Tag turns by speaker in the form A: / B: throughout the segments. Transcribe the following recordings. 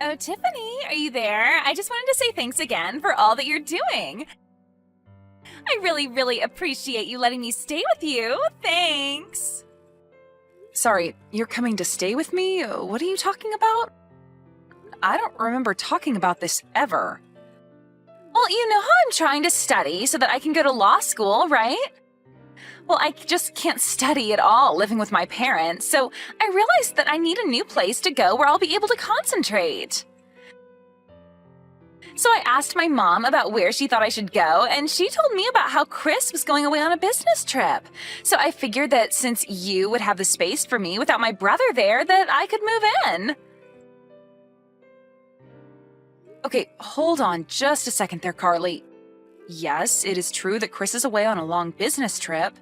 A: Oh, Tiffany, are you there? I just wanted to say thanks again for all that you're doing. I really, really appreciate you letting me stay with you. Thanks.
B: Sorry, you're coming to stay with me? What are you talking about? I don't remember talking about this ever.
A: Well, you know how I'm trying to study so that I can go to law school, right? Well, I just can't study at all living with my parents, so I realized that I need a new place to go where I'll be able to concentrate. So I asked my mom about where she thought I should go, and she told me about how Chris was going away on a business trip. So I figured that since you would have the space for me without my brother there, that I could move in.
B: Okay, hold on just a second there, Carly. Yes, it is true that Chris is away on a long business trip.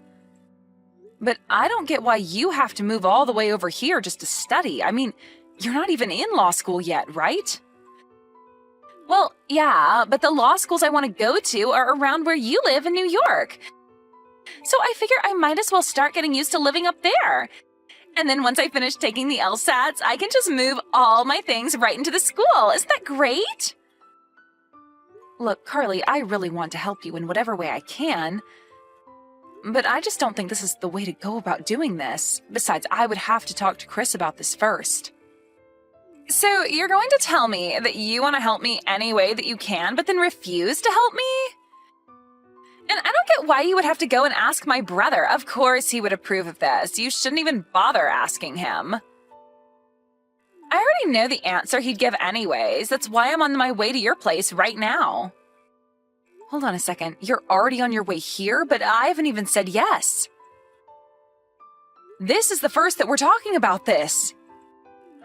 B: But I don't get why you have to move all the way over here just to study. I mean, you're not even in law school yet, right?
A: Well, yeah, but the law schools I want to go to are around where you live in New York. So I figure I might as well start getting used to living up there. And then once I finish taking the LSATs, I can just move all my things right into the school. Isn't that great?
B: Look, Carly, I really want to help you in whatever way I can. But I just don't think this is the way to go about doing this. Besides, I would have to talk to Chris about this first.
A: So you're going to tell me that you want to help me any way that you can, but then refuse to help me? And I don't get why you would have to go and ask my brother. Of course he would approve of this. You shouldn't even bother asking him. I already know the answer he'd give anyways. That's why I'm on my way to your place right now.
B: Hold on a second. You're already on your way here, but I haven't even said yes. This is the first that we're talking about this.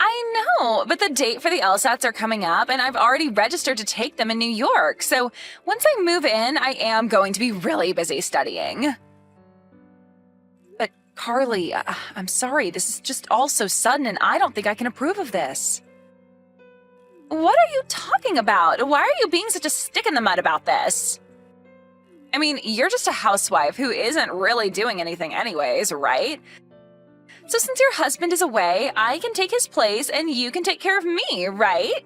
A: I know, but the date for the LSATs are coming up, and I've already registered to take them in New York. So once I move in, I am going to be really busy studying.
B: But Carly, I'm sorry. This is just all so sudden, and I don't think I can approve of this.
A: What are you talking about? Why are you being such a stick in the mud about this? I mean, you're just a housewife who isn't really doing anything anyways, right? So since your husband is away, I can take his place and you can take care of me, right?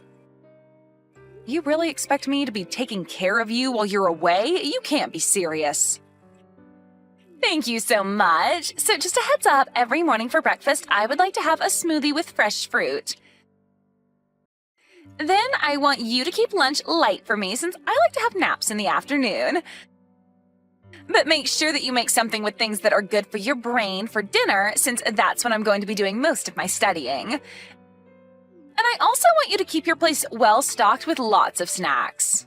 B: You really expect me to be taking care of you while you're away? You can't be serious.
A: Thank you so much. So just a heads up, every morning for breakfast, I would like to have a smoothie with fresh fruit. Then I want you to keep lunch light for me since I like to have naps in the afternoon. But make sure that you make something with things that are good for your brain for dinner since that's when I'm going to be doing most of my studying. And I also want you to keep your place well stocked with lots of snacks.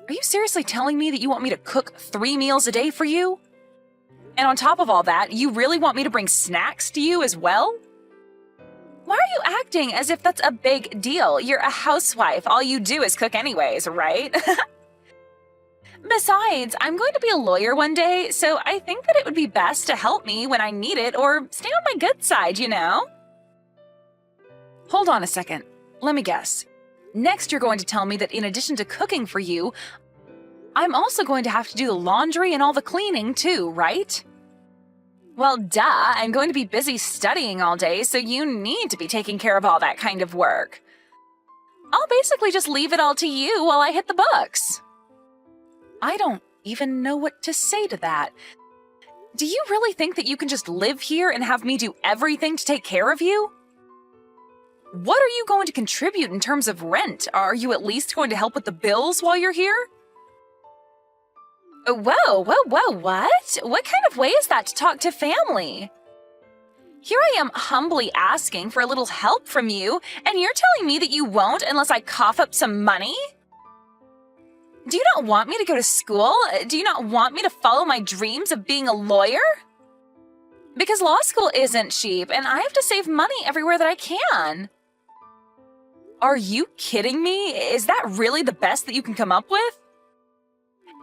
B: Are you seriously telling me that you want me to cook 3 meals a day for you? And on top of all that, you really want me to bring snacks to you as well?
A: Why are you acting as if that's a big deal? You're a housewife. All you do is cook anyways, right? Besides, I'm going to be a lawyer one day, so I think that it would be best to help me when I need it or stay on my good side, you know?
B: Hold on a second. Let me guess. Next, you're going to tell me that in addition to cooking for you, I'm also going to have to do the laundry and all the cleaning too, right?
A: Well, duh, I'm going to be busy studying all day, so you need to be taking care of all that kind of work. I'll basically just leave it all to you while I hit the books.
B: I don't even know what to say to that. Do you really think that you can just live here and have me do everything to take care of you? What are you going to contribute in terms of rent? Are you at least going to help with the bills while you're here?
A: Whoa, what? What kind of way is that to talk to family? Here I am humbly asking for a little help from you, and you're telling me that you won't unless I cough up some money? Do you not want me to go to school? Do you not want me to follow my dreams of being a lawyer? Because law school isn't cheap, and I have to save money everywhere that I can.
B: Are you kidding me? Is that really the best that you can come up with?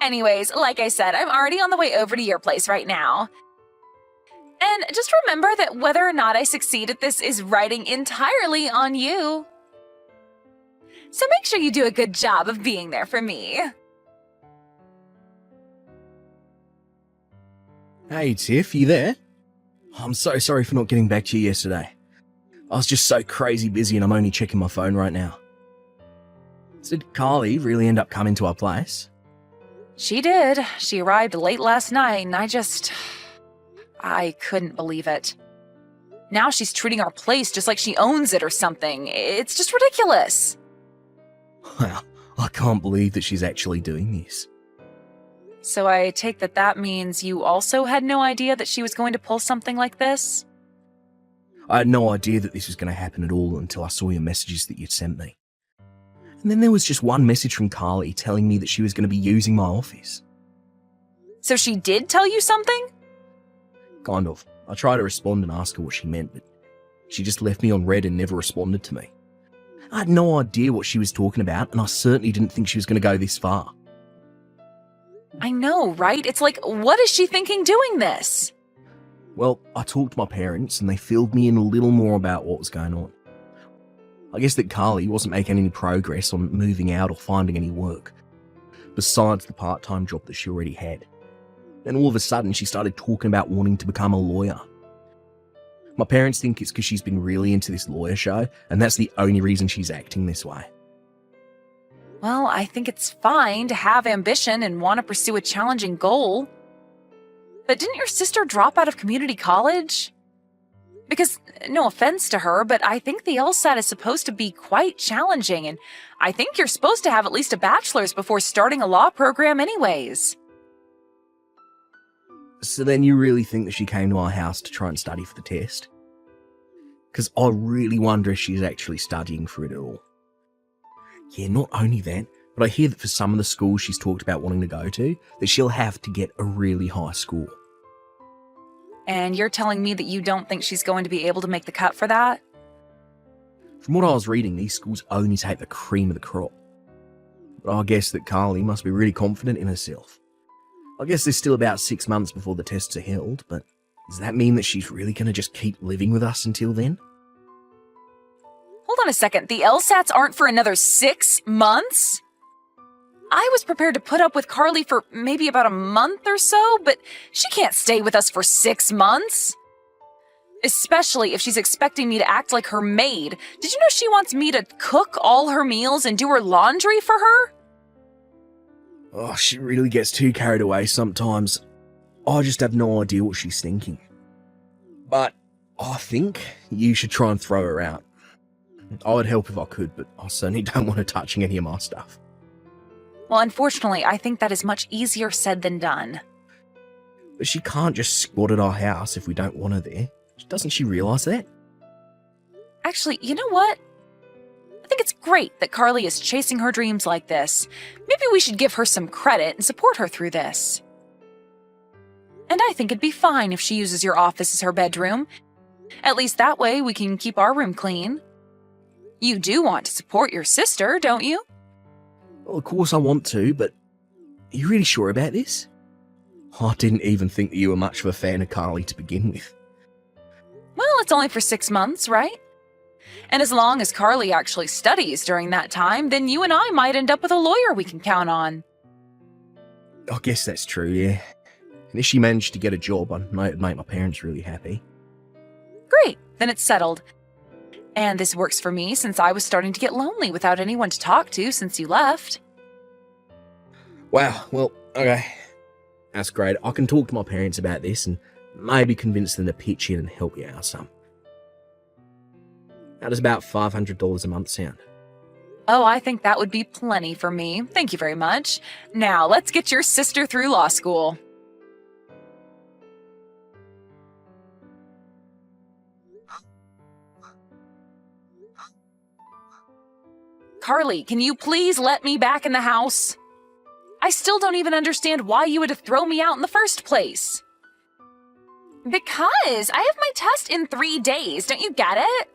A: Anyways, like I said, I'm already on the way over to your place right now. And just remember that whether or not I succeed at this is riding entirely on you. So make sure you do a good job of being there for me.
C: Hey Tiff, you there? I'm so sorry for not getting back to you yesterday. I was just so crazy busy and I'm only checking my phone right now. So did Carly really end up coming to our place?
B: She did. She arrived late last night, and I couldn't believe it. Now she's treating our place just like she owns it or something. It's just ridiculous.
C: Well, I can't believe that she's actually doing this.
B: So I take that means you also had no idea that she was going to pull something like this?
C: I had no idea that this was going to happen at all until I saw your messages that you'd sent me. And then there was just one message from Carly telling me that she was going to be using my office.
B: So she did tell you something?
C: Kind of. I tried to respond and ask her what she meant, but she just left me on read and never responded to me. I had no idea what she was talking about, and I certainly didn't think she was going to go this far.
B: I know, right? It's like, what is she thinking doing this?
C: Well, I talked to my parents, and they filled me in a little more about what was going on. I guess that Carly wasn't making any progress on moving out or finding any work, besides the part-time job that she already had. Then all of a sudden, she started talking about wanting to become a lawyer. My parents think it's because she's been really into this lawyer show, and that's the only reason she's acting this way.
B: Well, I think it's fine to have ambition and want to pursue a challenging goal. But didn't your sister drop out of community college? Because, no offense to her, but I think the LSAT is supposed to be quite challenging, and I think you're supposed to have at least a bachelor's before starting a law program anyways.
C: So then you really think that she came to our house to try and study for the test? Because I really wonder if she's actually studying for it at all. Yeah, not only that, but I hear that for some of the schools she's talked about wanting to go to, that she'll have to get a really high score.
B: And you're telling me that you don't think she's going to be able to make the cut for that?
C: From what I was reading, these schools only take the cream of the crop. But I guess that Carly must be really confident in herself. I guess there's still about 6 months before the tests are held, but does that mean that she's really going to just keep living with us until then?
B: Hold on a second, the LSATs aren't for another 6 months? I was prepared to put up with Carly for maybe about a month or so, but she can't stay with us for 6 months. Especially if she's expecting me to act like her maid. Did you know she wants me to cook all her meals and do her laundry for her?
C: Oh, she really gets too carried away sometimes. I just have no idea what she's thinking. But I think you should try and throw her out. I would help if I could, but I certainly don't want her touching any of my stuff.
B: Well, unfortunately, I think that is much easier said than done.
C: But she can't just squat at our house if we don't want her there. Doesn't she realise that?
B: Actually, you know what? I think it's great that Carly is chasing her dreams like this. Maybe we should give her some credit and support her through this. And I think it'd be fine if she uses your office as her bedroom. At least that way we can keep our room clean. You do want to support your sister, don't you?
C: Well, of course I want to, but are you really sure about this? I didn't even think that you were much of a fan of Carly to begin with.
B: Well, it's only for 6 months, right? And as long as Carly actually studies during that time, then you and I might end up with a lawyer we can count on.
C: I guess that's true, yeah. And if she managed to get a job, I know it'd make my parents really happy.
B: Great, then it's settled. And this works for me since I was starting to get lonely without anyone to talk to since you left.
C: Wow, well, okay. That's great. I can talk to my parents about this and maybe convince them to pitch in and help you out some. How does about $500 a month sound?
B: Oh, I think that would be plenty for me. Thank you very much. Now, let's get your sister through law school. Carly, can you please let me back in the house? I still don't even understand why you would have thrown me out in the first place.
A: Because I have my test in 3 days, don't you get it?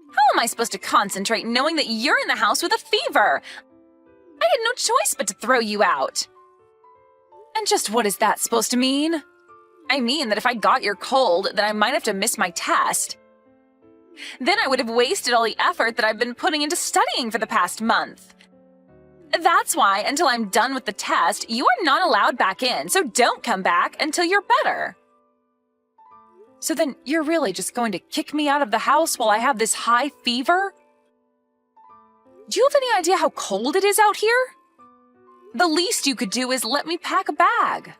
A: How am I supposed to concentrate knowing that you're in the house with a fever? I had no choice but to throw you out.
B: And just what is that supposed to mean?
A: I mean that if I got your cold, then I might have to miss my test. Then I would have wasted all the effort that I've been putting into studying for the past month. That's why, until I'm done with the test, you are not allowed back in, so don't come back until you're better.
B: So then you're really just going to kick me out of the house while I have this high fever? Do you have any idea how cold it is out here? The least you could do is let me pack a bag.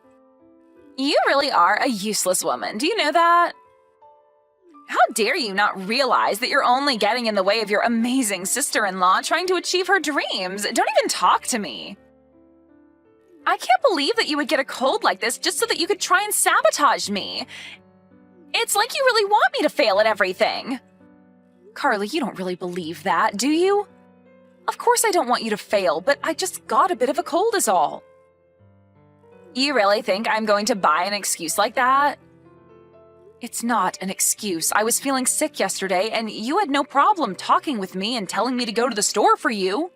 A: You really are a useless woman. Do you know that? How dare you not realize that you're only getting in the way of your amazing sister-in-law trying to achieve her dreams? Don't even talk to me. I can't believe that you would get a cold like this just so that you could try and sabotage me. It's like you really want me to fail at everything.
B: Carly, you don't really believe that, do you? Of course I don't want you to fail, but I just got a bit of a cold is all.
A: You really think I'm going to buy an excuse like that?
B: It's not an excuse. I was feeling sick yesterday, and you had no problem talking with me and telling me to go to the store for you.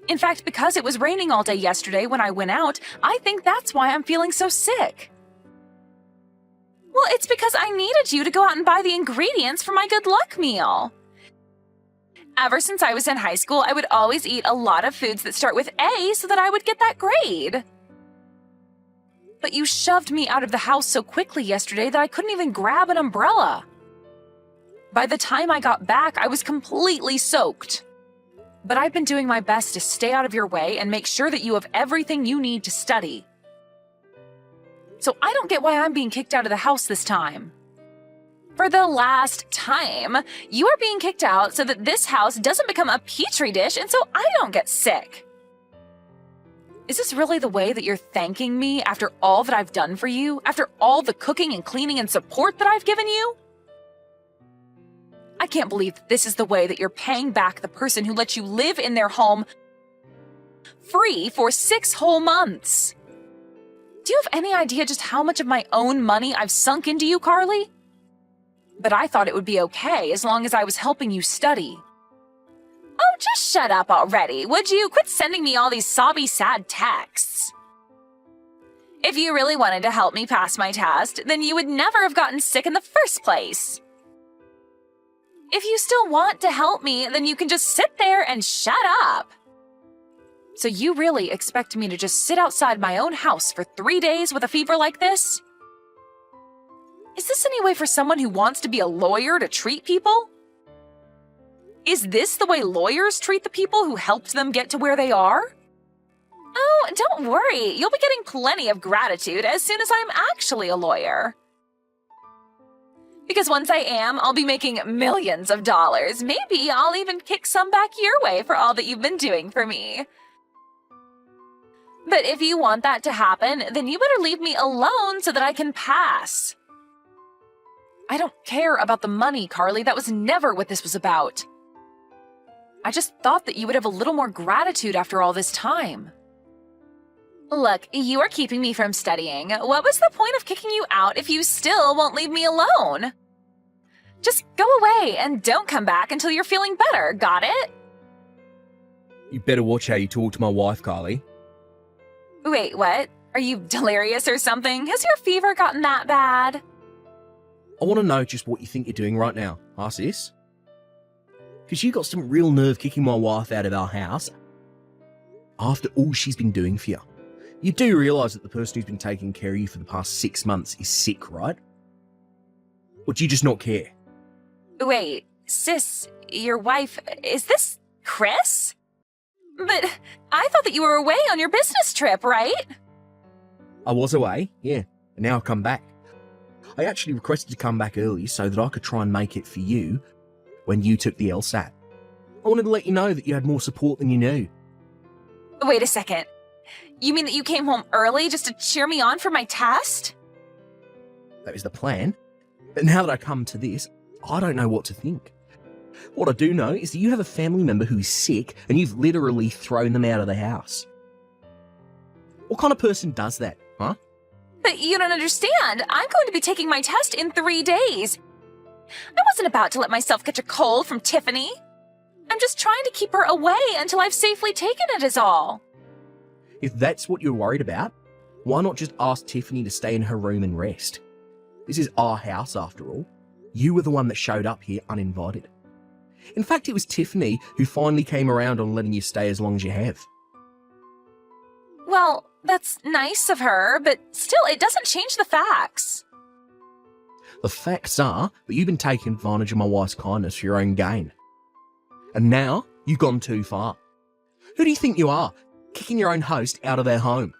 B: In fact, because it was raining all day yesterday when I went out, I think that's why I'm feeling so sick.
A: Well, it's because I needed you to go out and buy the ingredients for my good luck meal. Ever since I was in high school, I would always eat a lot of foods that start with A so that I would get that grade.
B: But you shoved me out of the house so quickly yesterday that I couldn't even grab an umbrella. By the time I got back, I was completely soaked. But I've been doing my best to stay out of your way and make sure that you have everything you need to study. So I don't get why I'm being kicked out of the house this time.
A: For the last time, you are being kicked out so that this house doesn't become a petri dish and so I don't get sick.
B: Is this really the way that you're thanking me after all that I've done for you? After all the cooking and cleaning and support that I've given you? I can't believe that this is the way that you're paying back the person who let you live in their home free for 6 whole months. Do you have any idea just how much of my own money I've sunk into you, Carly? But I thought it would be okay as long as I was helping you study.
A: Oh, just shut up already, would you? Quit sending me all these sobby, sad texts. If you really wanted to help me pass my test, then you would never have gotten sick in the first place. If you still want to help me, then you can just sit there and shut up.
B: So you really expect me to just sit outside my own house for 3 days with a fever like this? Is this any way for someone who wants to be a lawyer to treat people? Is this the way lawyers treat the people who helped them get to where they are?
A: Oh, don't worry. You'll be getting plenty of gratitude as soon as I'm actually a lawyer. Because once I am, I'll be making millions of dollars. Maybe I'll even kick some back your way for all that you've been doing for me. But if you want that to happen, then you better leave me alone so that I can pass.
B: I don't care about the money, Carly. That was never what this was about. I just thought that you would have a little more gratitude after all this time.
A: Look, you are keeping me from studying. What was the point of kicking you out if you still won't leave me alone? Just go away and don't come back until you're feeling better, got it?
C: You better watch how you talk to my wife, Carly.
A: Wait, what? Are you delirious or something? Has your fever gotten that bad?
C: I want to know just what you think you're doing right now, huh, sis? Because you got some real nerve kicking my wife out of our house after all she's been doing for you. You do realise that the person who's been taking care of you for the past 6 months is sick, right? Or do you just not care?
A: Wait, sis, your wife, is this Chris? But I thought that you were away on your business trip, right?
C: I was away, yeah, and now I've come back. I actually requested to come back early so that I could try and make it for you when you took the LSAT. I wanted to let you know that you had more support than you knew.
A: Wait a second. You mean that you came home early just to cheer me on for my test?
C: That was the plan. But now that I come to this, I don't know what to think. What I do know is that you have a family member who is sick and you've literally thrown them out of the house. What kind of person does that, huh?
A: But you don't understand. I'm going to be taking my test in 3 days. I wasn't about to let myself catch a cold from Tiffany. I'm just trying to keep her away until I've safely taken it is all.
C: If that's what you're worried about, why not just ask Tiffany to stay in her room and rest? This is our house after all. You were the one that showed up here uninvited. In fact, it was Tiffany who finally came around on letting you stay as long as you have.
A: Well, that's nice of her, but still, it doesn't change the facts.
C: The facts are that you've been taking advantage of my wife's kindness for your own gain. And now you've gone too far. Who do you think you are, kicking your own host out of their home?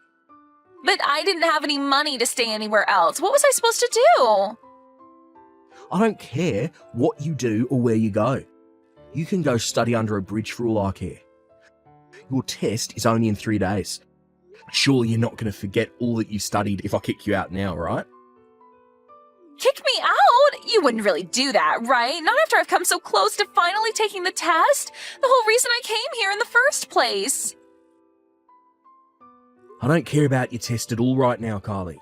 A: But I didn't have any money to stay anywhere else. What was I supposed to do?
C: I don't care what you do or where you go. You can go study under a bridge for all I care. Your test is only in 3 days. Surely you're not going to forget all that you studied if I kick you out now, right?
A: Kick me out? You wouldn't really do that, right? Not after I've come so close to finally taking the test. The whole reason I came here in the first place.
C: I don't care about your test at all right now, Carly.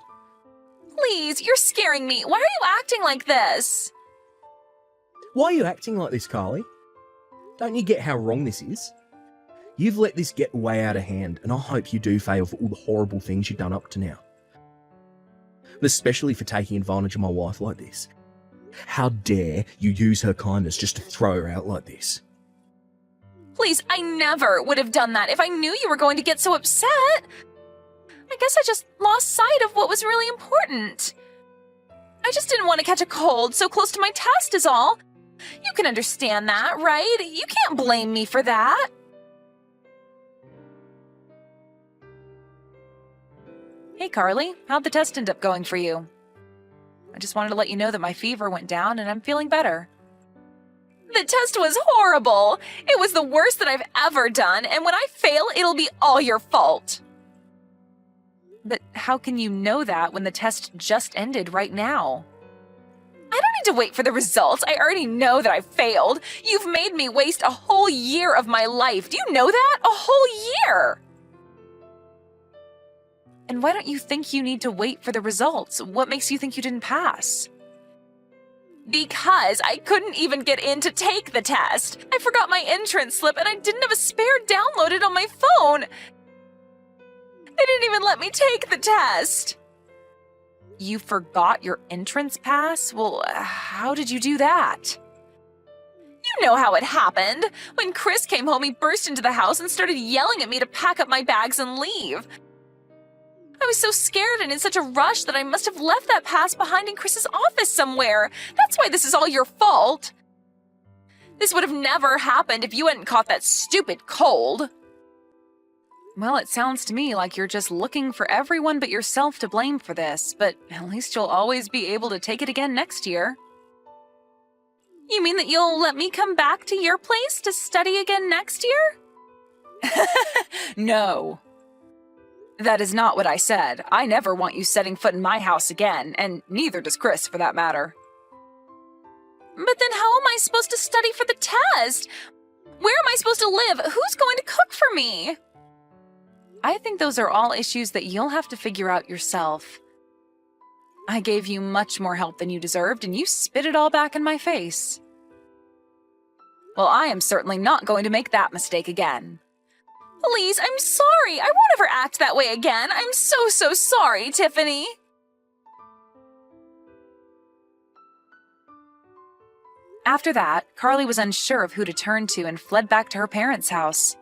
A: Please, you're scaring me. Why are you acting like this?
C: Why are you acting like this, Carly? Don't you get how wrong this is? You've let this get way out of hand, and I hope you do fail for all the horrible things you've done up to now. But especially for taking advantage of my wife like this. How dare you use her kindness just to throw her out like this?
A: Please, I never would have done that if I knew you were going to get so upset. I guess I just lost sight of what was really important. I just didn't want to catch a cold so close to my test is all. You can understand that, right? You can't blame me for that.
B: Hey, Carly, how'd the test end up going for you? I just wanted to let you know that my fever went down and I'm feeling better.
A: The test was horrible. It was the worst that I've ever done, and when I fail, it'll be all your fault.
B: But how can you know that when the test just ended right now?
A: I don't need to wait for the results. I already know that I failed. You've made me waste a whole year of my life. Do you know that? A whole year!
B: And why don't you think you need to wait for the results? What makes you think you didn't pass?
A: Because I couldn't even get in to take the test. I forgot my entrance slip and I didn't have a spare downloaded on my phone. They didn't even let me take the test.
B: You forgot your entrance pass? Well, how did you do that?
A: You know how it happened. When Chris came home, he burst into the house and started yelling at me to pack up my bags and leave. I was so scared and in such a rush that I must have left that pass behind in Chris's office somewhere. That's why this is all your fault. This would have never happened if you hadn't caught that stupid cold.
B: Well, it sounds to me like you're just looking for everyone but yourself to blame for this, but at least you'll always be able to take it again next year.
A: You mean that you'll let me come back to your place to study again next year?
B: No. That is not what I said. I never want you setting foot in my house again, and neither does Chris for that matter.
A: But then how am I supposed to study for the test? Where am I supposed to live? Who's going to cook for me?
B: I think those are all issues that you'll have to figure out yourself. I gave you much more help than you deserved, and you spit it all back in my face. Well, I am certainly not going to make that mistake again.
A: Please, I'm sorry. I won't ever act that way again. I'm so sorry, Tiffany.
B: After that, Carly was unsure of who to turn to and fled back to her parents' house.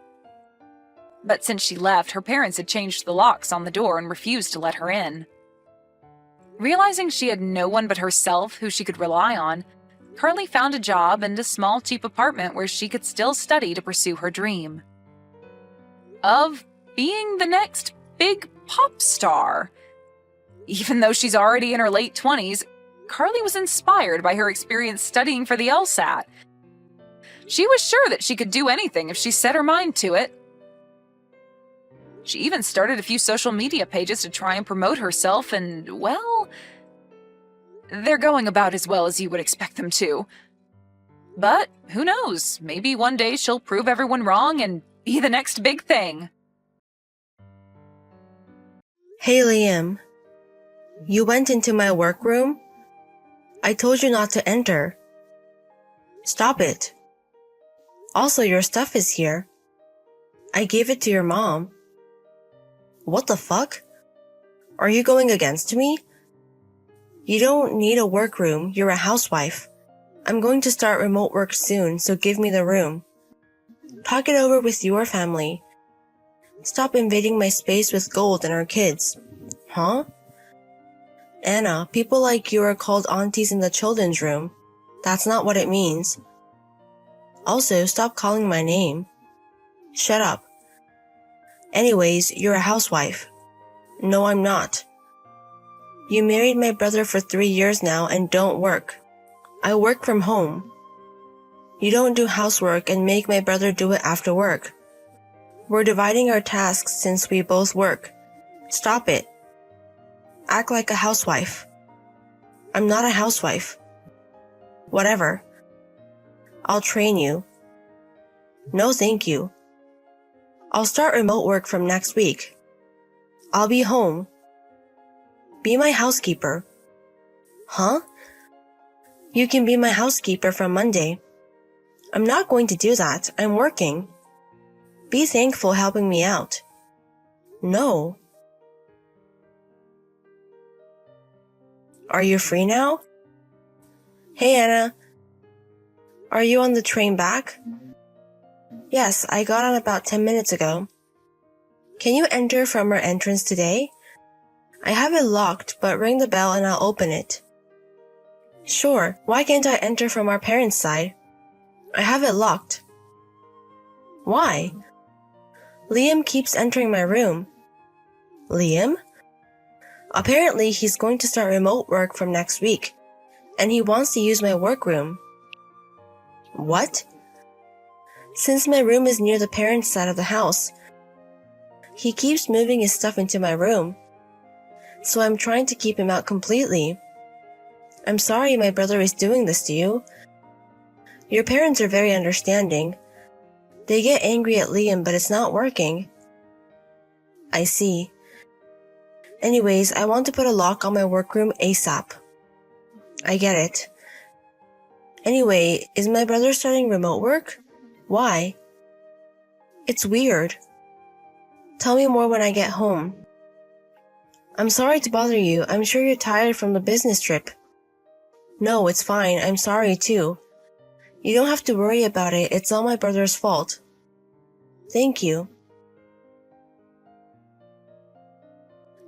B: But since she left, her parents had changed the locks on the door and refused to let her in. Realizing she had no one but herself who she could rely on, Carly found a job and a small, cheap apartment where she could still study to pursue her dream of being the next big pop star. Even though she's already in her late 20s, Carly was inspired by her experience studying for the LSAT. She was sure that she could do anything if she set her mind to it. She even started a few social media pages to try and promote herself, and, well, they're going about as well as you would expect them to. But who knows, maybe one day she'll prove everyone wrong and be the next big thing.
D: Hey, Liam. You went into my workroom? I told you not to enter. Stop it. Also, your stuff is here. I gave it to your mom. What the fuck? Are you going against me? You don't need a workroom, you're a housewife. I'm going to start remote work soon, so give me the room. Talk it over with your family. Stop invading my space with gold and our kids. Huh? Anna, people like you are called aunties in the children's room. That's not what it means. Also, stop calling my name. Shut up. Anyways, you're a housewife. No, I'm not. You married my brother for 3 years now and don't work. I work from home. You don't do housework and make my brother do it after work. We're dividing our tasks since we both work. Stop it. Act like a housewife. I'm not a housewife. Whatever. I'll train you. No, thank you. I'll start remote work from next week. I'll be home. Be my housekeeper. Huh? You can be my housekeeper from Monday. I'm not going to do that. I'm working. Be thankful helping me out. No. Are you free now? Hey, Anna. Are you on the train back? Yes, I got on about 10 minutes ago. Can you enter from our entrance today? I have it locked, but ring the bell and I'll open it. Sure, why can't I enter from our parents' side? I have it locked. Why? Liam keeps entering my room. Liam? Apparently, he's going to start remote work from next week, and he wants to use my workroom. What? Since my room is near the parents' side of the house, he keeps moving his stuff into my room, so I'm trying to keep him out completely. I'm sorry my brother is doing this to you. Your parents are very understanding. They get angry at Liam, but it's not working. I see. Anyways, I want to put a lock on my workroom ASAP. I get it. Anyway, is my brother starting remote work? Why? It's weird. Tell me more when I get home. I'm sorry to bother you. I'm sure you're tired from the business trip. No, it's fine. I'm sorry too. You don't have to worry about it. It's all my brother's fault. Thank you.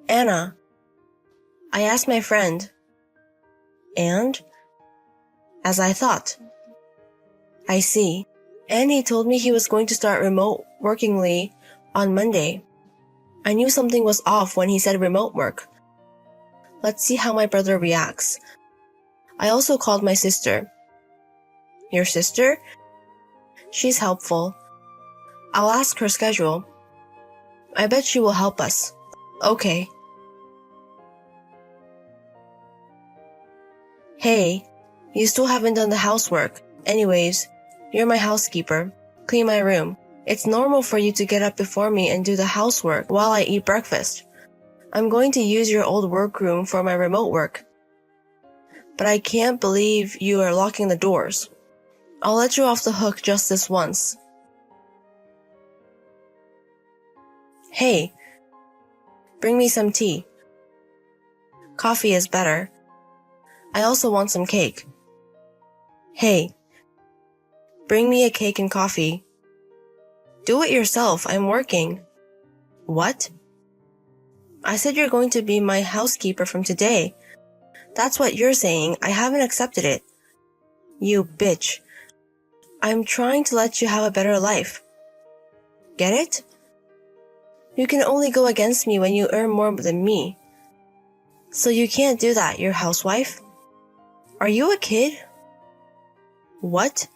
D: Anna. I asked my friend. And? As I thought. I see. And he told me he was going to start remote workingly on Monday. I knew something was off when he said remote work. Let's see how my brother reacts. I also called my sister. Your sister? She's helpful. I'll ask her schedule. I bet she will help us. Okay. Hey, you still haven't done the housework. Anyways, you're my housekeeper. Clean my room. It's normal for you to get up before me and do the housework while I eat breakfast. I'm going to use your old workroom for my remote work. But I can't believe you are locking the doors. I'll let you off the hook just this once. Hey, bring me some tea. Coffee is better. I also want some cake. Hey, bring me a cake and coffee. Do it yourself, I'm working. What? I said you're going to be my housekeeper from today. That's what you're saying. I haven't accepted it. You bitch. I'm trying to let you have a better life. Get it? You can only go against me when you earn more than me. So you can't do that, you're housewife. Are you a kid? What?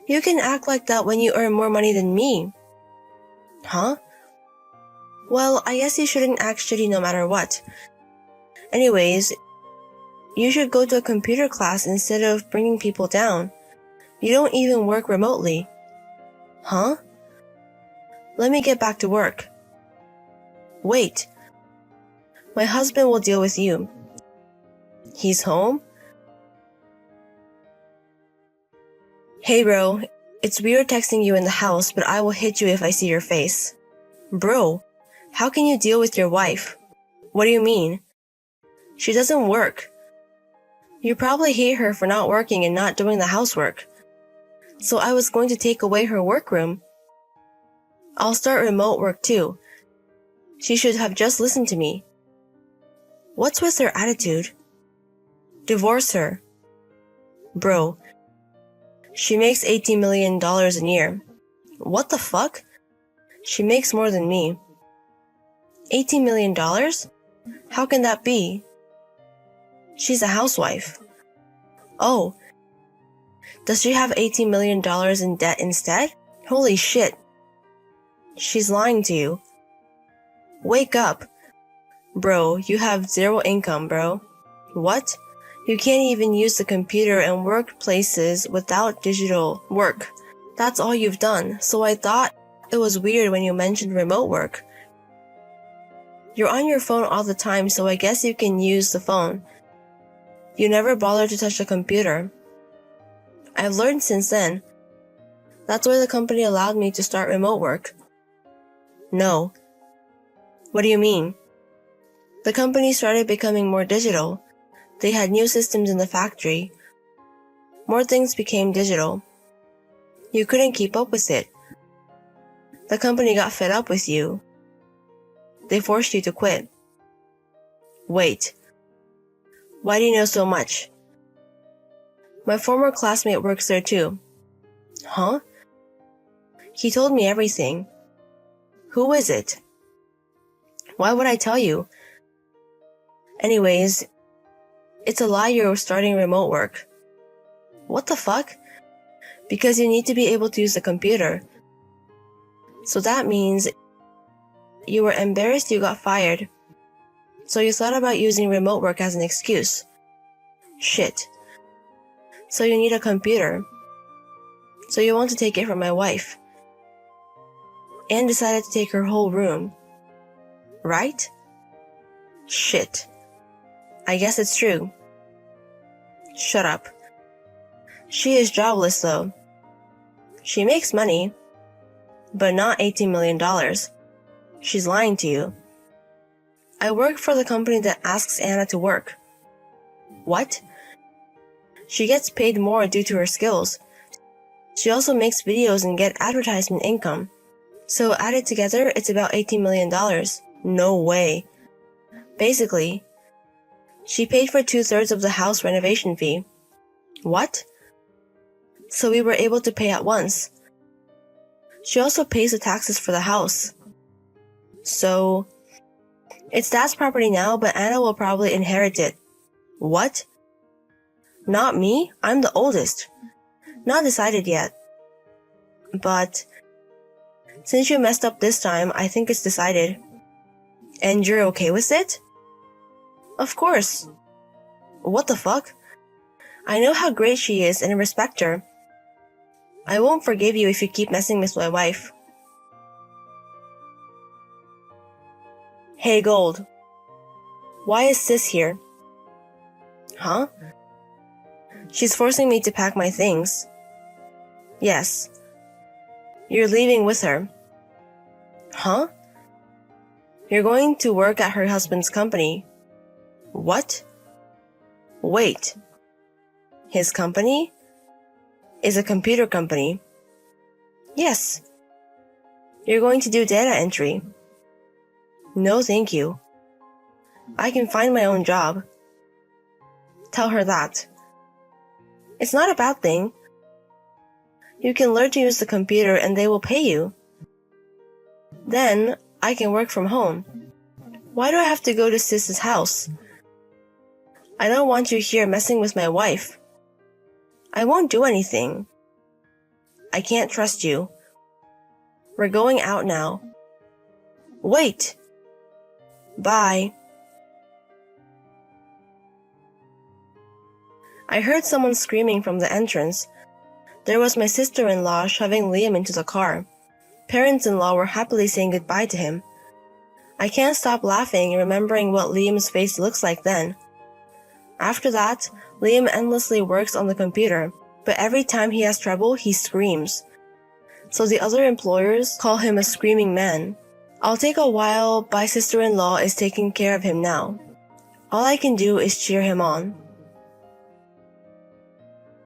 D: You can act like that when you earn more money than me. Huh? Well, I guess you shouldn't act shitty no matter what. Anyways, you should go to a computer class instead of bringing people down. You don't even work remotely. Huh? Let me get back to work. Wait. My husband will deal with you. He's home? Hey bro, it's weird texting you in the house, but I will hit you if I see your face. Bro, how can you deal with your wife? What do you mean? She doesn't work. You probably hate her for not working and not doing the housework. So I was going to take away her workroom. I'll start remote work too. She should have just listened to me. What's with her attitude? Divorce her. Bro, she makes $18 million a year. What the fuck? She makes more than me. $18 million? How can that be? She's a housewife. Oh, does she have $18 million in debt instead? Holy shit. She's lying to you. Wake up. Bro, you have zero income, bro. What? You can't even use the computer in workplaces without digital work. That's all you've done, so I thought it was weird when you mentioned remote work. You're on your phone all the time, so I guess you can use the phone. You never bother to touch the computer. I've learned since then. That's why the company allowed me to start remote work. No. What do you mean? The company started becoming more digital. They had new systems in the factory. More things became digital. You couldn't keep up with it. The company got fed up with you. They forced you to quit. Wait. Why do you know so much? My former classmate works there too. Huh? He told me everything. Who is it? Why would I tell you? Anyways, it's a lie you're starting remote work. What the fuck? Because you need to be able to use the computer. So that means you were embarrassed you got fired. So you thought about using remote work as an excuse. Shit. So you need a computer. So you want to take it from my wife. And decided to take her whole room. Right? Shit. I guess it's true. Shut up. She is jobless though. She makes money, but not $18 million. She's lying to you. I work for the company that asks Anna to work. What? She gets paid more due to her skills. She also makes videos and gets advertisement income. So added together, it's about $18 million. No way. Basically, she paid for 2/3 of the house renovation fee. What? So we were able to pay at once. She also pays the taxes for the house. So, it's Dad's property now, but Anna will probably inherit it. What? Not me? I'm the oldest. Not decided yet. But, since you messed up this time, I think it's decided. And you're okay with it? Of course. What the fuck? I know how great she is and respect her. I won't forgive you if you keep messing with my wife. Hey Gold. Why is Sis here? Huh? She's forcing me to pack my things. Yes. You're leaving with her. Huh? You're going to work at her husband's company. What? Wait. His company? Is a computer company. Yes. You're going to do data entry. No, thank you. I can find my own job. Tell her that. It's not a bad thing. You can learn to use the computer and they will pay you. Then, I can work from home. Why do I have to go to Sis's house? I don't want you here messing with my wife. I won't do anything. I can't trust you. We're going out now. Wait! Bye. I heard someone screaming from the entrance. There was my sister-in-law shoving Liam into the car. Parents-in-law were happily saying goodbye to him. I can't stop laughing, remembering what Liam's face looks like then. After that, Liam endlessly works on the computer, but every time he has trouble, he screams. So the other employers call him a screaming man. I'll take a while, my sister-in-law is taking care of him now. All I can do is cheer him on.